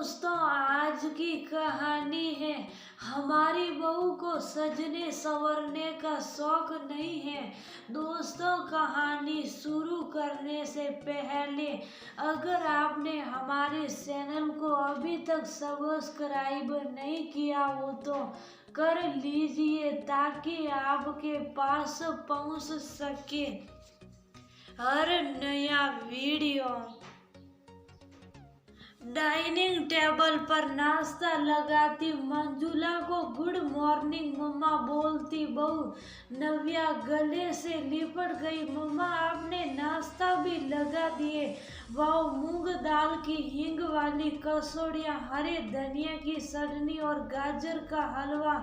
दोस्तों, आज की कहानी है। हमारी बहू को सजने संवरने का शौक नहीं है। दोस्तों, कहानी शुरू करने से पहले अगर आपने हमारे चैनल को अभी तक सब्सक्राइब नहीं किया हो तो कर लीजिए ताकि आपके पास पहुंच सके हर नया वीडियो। डाइनिंग टेबल पर नाश्ता लगाती मंजुला को गुड मॉर्निंग मम्मा बोलती बहू नव्या गले से लिपट गई। मम्मा, आपने नाश्ता भी लगा दिए। वाह, मूंग दाल की हींग वाली कचौड़ियाँ, हरे धनिया की चटनी और गाजर का हलवा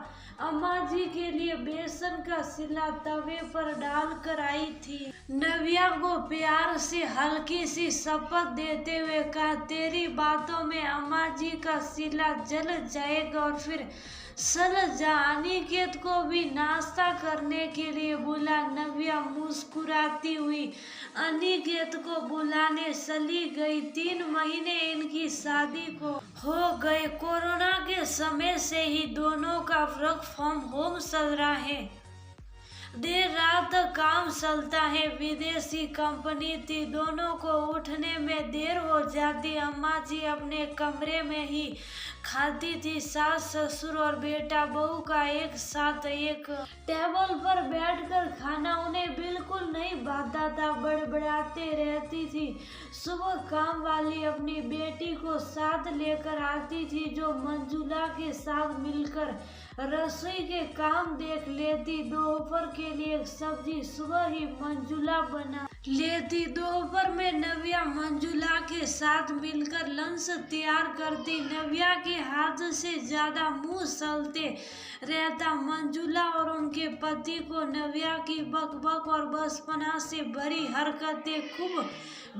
अम्मा जी के लिए बेसन का सिला तवे पर डाल कर आई थी। नव्या को प्यार से हल्की सी शपथ देते हुए कहा, तेरी बातों में अम्मा जी का सिला जल जाएगा। और फिर चल जा। अनिकेत को भी नाश्ता करने के लिए बुला। नव्या मुस्कुराती हुई अनिकेत को बुलाने चली गई। 3 महीने इनकी शादी को हो गए। कोरोना के समय से ही दोनों का वर्क फ्रॉम होम चल रहा है। देर रात तक काम चलता है। विदेशी कंपनी थी, दोनों को उठने में देर हो जाती। अम्मा जी अपने कमरे में ही खाती थी। सास ससुर और बेटा बहू का एक साथ एक टेबल पर बैठकर खाना उन्हें बिल्कुल नहीं भाता था। बड़बड़ाते रहती थी। सुबह काम वाली अपनी बेटी को साथ लेकर आती थी जो मंजुला के साथ मिलकर रसोई के काम देख लेती। दोपहर के लिए सब्जी सुबह ही मंजुला बना लेती। दोपहर में नव्या मंजुला के साथ मिलकर लंच तैयार करती। नव्या के हाथ से ज्यादा मुंह चलते रहता। मंजुला और उनके पति को नव्या की बकबक और बचपना से भरी हरकतें खूब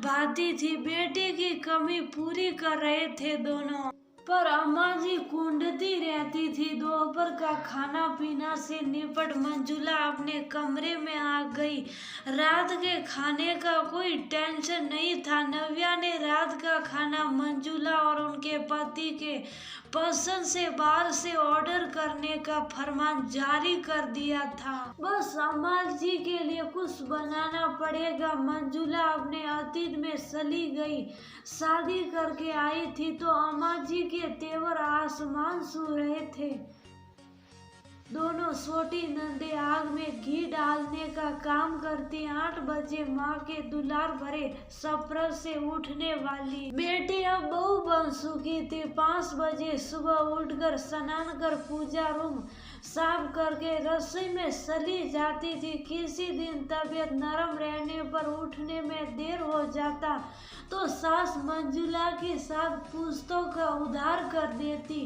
भाती थी। बेटे की कमी पूरी कर रहे थे दोनों, पर अम्मा जी कूंदती रहती थी। दोपहर का खाना पीना से निपट मंजुला अपने कमरे में आ गई। रात के खाने का कोई टेंशन नहीं था। नव्या ने रात का खाना मंजुला और उनके पति के पसंद से बाहर से ऑर्डर करने का फरमान जारी कर दिया था। बस अम्मा जी के लिए कुछ बनाना पड़ेगा। मंजुला अपने अतीत में चली गई। शादी करके आई थी तो अम्मा जी के तेवर आसमान छू रहे थे। दोनों छोटी नंदे आग में घी डालने का काम करती। 8 बजे माँ के दुलार भरे सफर से उठने वाली बेटी अब बहू बन चुकी थी। 5 बजे सुबह उठकर स्नान कर पूजा रूम साफ करके रसोई में चली जाती थी। किसी दिन तबीयत नरम रहने पर उठने में देर हो जाता तो सास मंजुला के साथ पूछतों का उद्धार कर देती।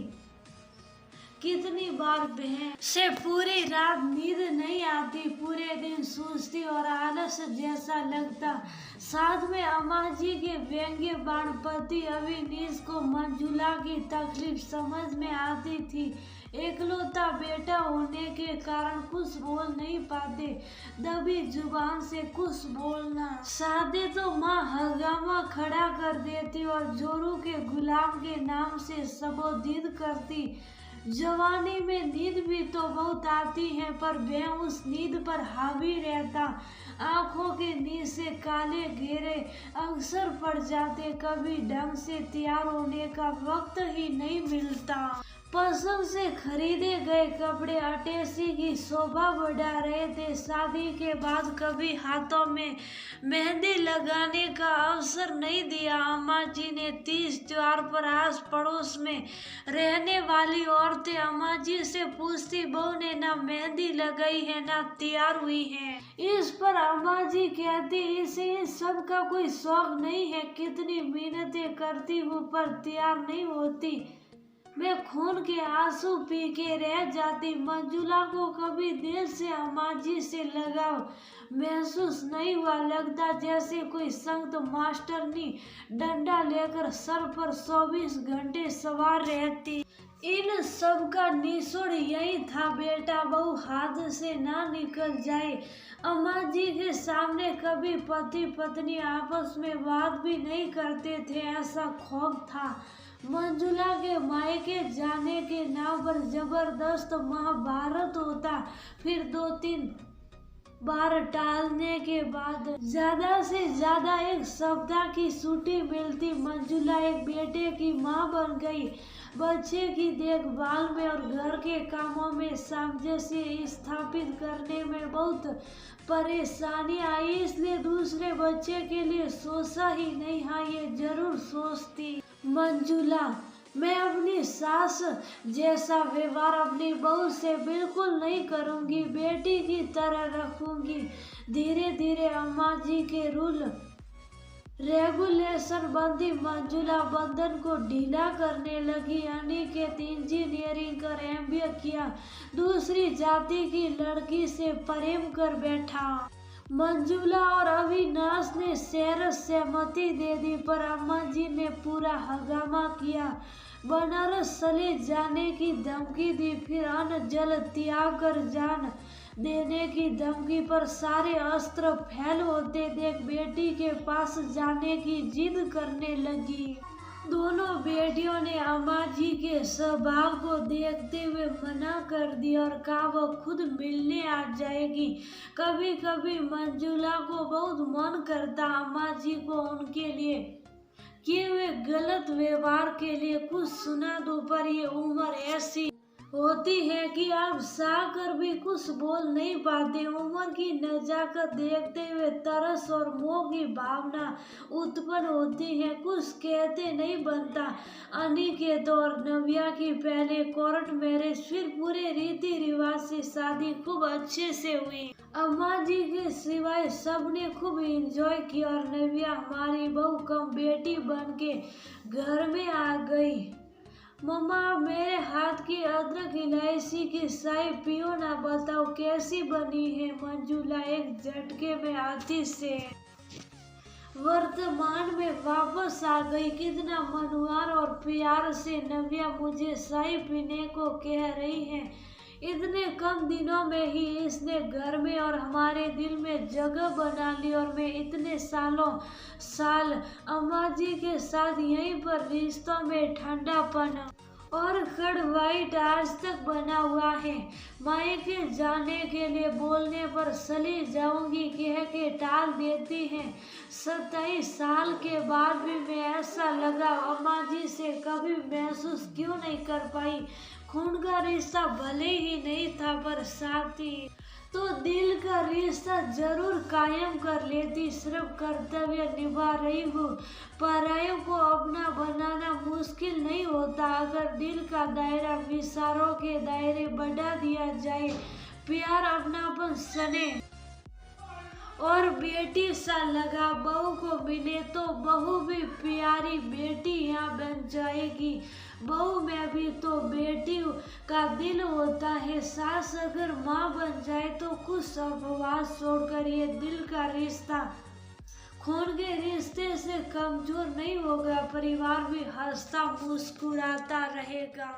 कितनी बार बहन से पूरी रात नींद नहीं आती, पूरे दिन सुस्ती और आलस जैसा लगता। साथ में अम्मा जी के व्यंग्य बाण पति अविनीश को मंजुला की तकलीफ समझ में आती थी। एकलौता बेटा होने के कारण कुछ बोल नहीं पाते, दबी जुबान से कुछ बोलना चाहते तो माँ हंगामा खड़ा कर देती और जोरू के गुलाम के नाम से संबोधित करती। जवानी में नींद भी तो बहुत आती है, पर वह उस नींद पर हावी रहता। आंखों के नीचे काले घेरे अक्सर पड़ जाते। कभी ढंग से तैयार होने का वक्त ही नहीं मिलता। पसंद से खरीदे गए कपड़े अटेसी की शोभा बढ़ा रहे थे। शादी के बाद कभी हाथों में मेहंदी लगाने का अवसर नहीं दिया। अम्मा जी ने 30 त्योहार पर आस पड़ोस में रहने वाली औरतें अम्मा जी से पूछती, बहू ने ना मेहंदी लगाई है ना तैयार हुई है। इस पर अम्मा जी कहती, इसे सब का कोई शौक नहीं है। कितनी मेहनतें करती हूँ पर तैयार नहीं होती। मैं खून के आंसू पी के रह जाती। मंजुला को कभी दिल से अम्मा जी से लगाव महसूस नहीं हुआ। लगता जैसे कोई संत मास्टरनी डंडा लेकर सर पर 24 घंटे सवार रहती। इन सब का निचोड़ यही था, बेटा बहू हाथ से ना निकल जाए। अम्मा जी के सामने कभी पति पत्नी आपस में बात भी नहीं करते थे, ऐसा खौफ था। मंजुला के मायके जाने के नाम पर जबरदस्त महाभारत होता। फिर 2-3 बार टालने के बाद ज्यादा से ज्यादा एक सप्ताह की छुट्टी मिलती। मंजुला एक बेटे की मां बन गई। बच्चे की देखभाल में और घर के कामों में सामंजस्य स्थापित करने में बहुत परेशानी आई, इसलिए दूसरे बच्चे के लिए सोचा ही नहीं। हाँ, ये जरूर सोचती मंजुला, मैं अपनी सास जैसा व्यवहार अपनी बहू से बिल्कुल नहीं करूंगी, बेटी की तरह रखूंगी। धीरे धीरे अम्मा जी के रूल रेगुलेशन बंदी मंजुला बंधन को ढीला करने लगी। अनिकेत इंजीनियरिंग कर एमबीए किया, दूसरी जाति की लड़की से प्रेम कर बैठा। मंजुला और अविनाश ने सहमति दे दी, पर अम्मा जी ने पूरा हंगामा किया। बनारस चले जाने की धमकी दी, फिर अन्न जल त्याग कर जान देने की धमकी पर सारे अस्त्र फैल होते देख बेटी के पास जाने की जिद करने लगी। दोनों बेटियों ने अम्मा जी के स्वभाव को देखते हुए मना कर दिया और कहा वो खुद मिलने आ जाएगी। कभी कभी मंजुला को बहुत मन करता अम्मा जी को उनके लिए किए हुए गलत व्यवहार के लिए कुछ सुना दूं, पर ये उम्र ऐसी होती है कि आप चाह कर भी कुछ बोल नहीं पाते। उम्र की नजाकत देखते हुए तरस और मोह की भावना उत्पन्न होती है, कुछ कहते नहीं बनता। अनिकेत और नव्या की पहले कोर्ट मैरिज, फिर पूरे रीति रिवाज से शादी खूब अच्छे से हुई। अम्मा जी के सिवाय सबने खूब एंजॉय किया और नव्या हमारी बहू कम बेटी बन के घर में आ गई। मम्मा, मेरे हाथ की अदरक इलायची की चाय पियो ना, बताओ कैसी बनी है। मंजुला एक झटके में आती से वर्तमान में वापस आ गई। कितना मनोहर और प्यार से नव्या मुझे चाय पीने को कह रही है। इतने कम दिनों में ही इसने घर में और हमारे दिल में जगह बना ली और मैं इतने साल अम्मा जी के साथ यहीं पर रिश्तों में ठंडापन और कड़वाहट आज तक बना हुआ है। मायके जाने के लिए बोलने पर चली जाऊंगी कह के टाल देती हैं। 27 साल के बाद भी मैं ऐसा लगा अम्मा जी से कभी महसूस क्यों नहीं कर पाई। खून का रिश्ता भले ही नहीं था, पर साथी तो दिल का रिश्ता जरूर कायम कर लेती। सिर्फ कर्तव्य निभा रही हूँ। परायों को अपना बनाना मुश्किल नहीं होता अगर दिल का दायरा विचारों के दायरे बढ़ा दिया जाए। प्यार अपनापन सने और बेटी सा लगा बहू को मिले तो बहू भी प्यारी बेटी यहाँ बन जाएगी। बहू में भी तो बेटी का दिल होता है। सास अगर माँ बन जाए तो कुछ अपवाद छोड़कर ये दिल का रिश्ता खून के रिश्ते से कमजोर नहीं होगा। परिवार भी हंसता मुस्कुराता रहेगा।